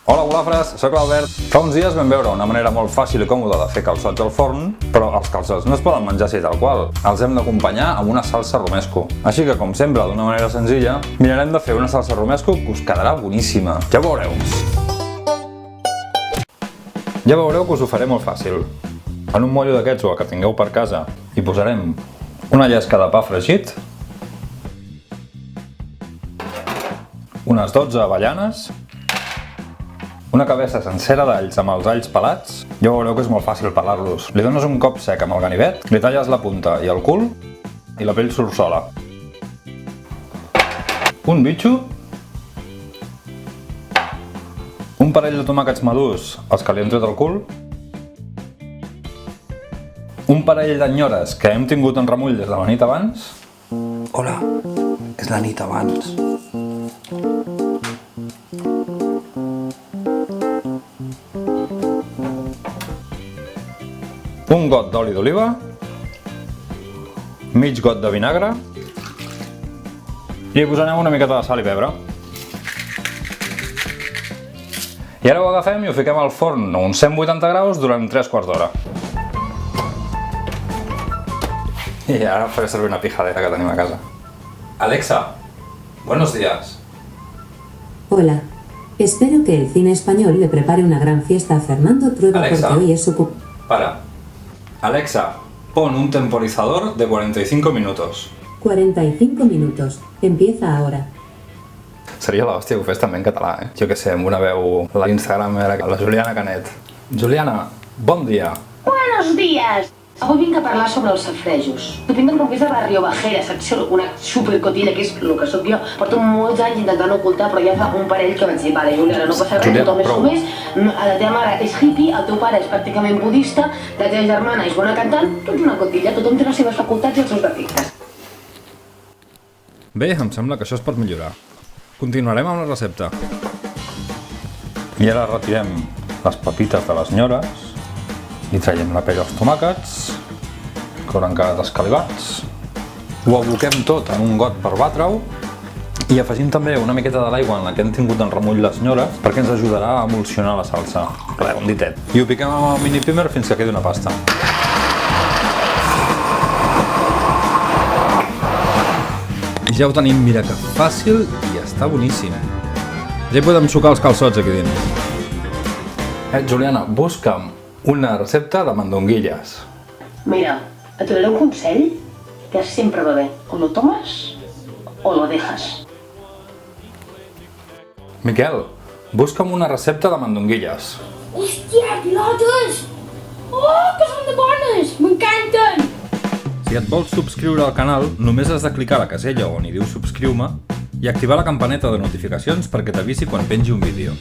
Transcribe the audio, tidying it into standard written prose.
Hola golafres, sóc l'Albert. Fa uns dies vam veure una manera molt fàcil i còmoda de fer calçots al forn, però els calçots no es poden menjar així tal qual. Els hem d'acompanyar amb una salsa romesco. Així que, com sempre, d'una manera senzilla, mirarem de fer una salsa romesco que us quedarà boníssima. Ja ho veureu. Ja veureu que us ho faré molt fàcil. En un mollo d'aquests o el que tingueu per casa hi posarem una llesca de pa fregit, unes 12 avellanes, una cabeça sencera d'alls amb els alls pelats. Ja veureu que és molt fàcil pelar-los. Li dones un cop sec amb el ganivet, li talles la punta i el cul i la pell surt sola. Un bitxo, un parell de tomàquets madurs, els que li hem tret el cul, un parell d'enyores que hem tingut en remull des de la nit abans. Hola, és la nit abans. Un got d'oli d'oliva, mig got de vinagre i hi posarem una miqueta de sal i pebre. I ara ho agafem i ho fiquem al forn a uns 180 graus durant 3 quarts d'hora. I ara faré servir una pijadera que tenim a casa. Alexa, buenos días. Hola, espero que el cine español le prepare una gran fiesta a Fernando Trueba Alexa. porque hoy es su Para. Alexa, pon un temporizador de 45 minutos. 45 minutos. Empieza ahora. Seria l'hòstia que ho fes també en català, eh? Jo què sé, amb una veu... L'Instagram era la Juliana Canet. Juliana, bon dia. Buenos días! Avui vinc a parlar sobre els safrejos. Tu pinten com que és de Barrio Bajera, saps? Una supercotilla, que és el que sóc jo. Porto molts anys intentant ocultar, però ja fa un parell que vaig dir, vale, Juliana, no passa res, Juliana, tothom és prou. com és, la teva mare és hippie, el teu pare és pràcticament budista, la teva germana és bona cantant, tu ets una cotilla, tothom té les seves facultats i els seus defectes. Bé, em sembla que això es pot millorar. Continuarem amb la recepta. I ara retirem les pepites de les nyores i traiem la pell dels tomàquets, que hauran quedat escalivats. Ho aboquem tot en un got per batre-ho i afegim també una miqueta de l'aigua en la que hem tingut en remull les nyores perquè ens ajudarà a emulsionar la salsa. Res, un ditet. I ho piquem amb el mini primer fins que quedi una pasta. Ja ho tenim, mira que fàcil i està boníssim. Ja hi podem sucar els calçots aquí dins. Juliana, busca'm una recepta de mandonguilles. Mira, et donaré un consell que sempre va bé. O lo tomas o lo dejas. Miquel, busca'm una recepta de mandonguilles. Hòstia, pilotes! Oh, que són de bones! M'encanten! Si et vols subscriure al canal, només has de clicar a la casella on hi diu subscriu-me i activar la campaneta de notificacions perquè t'avisi quan pengi un vídeo.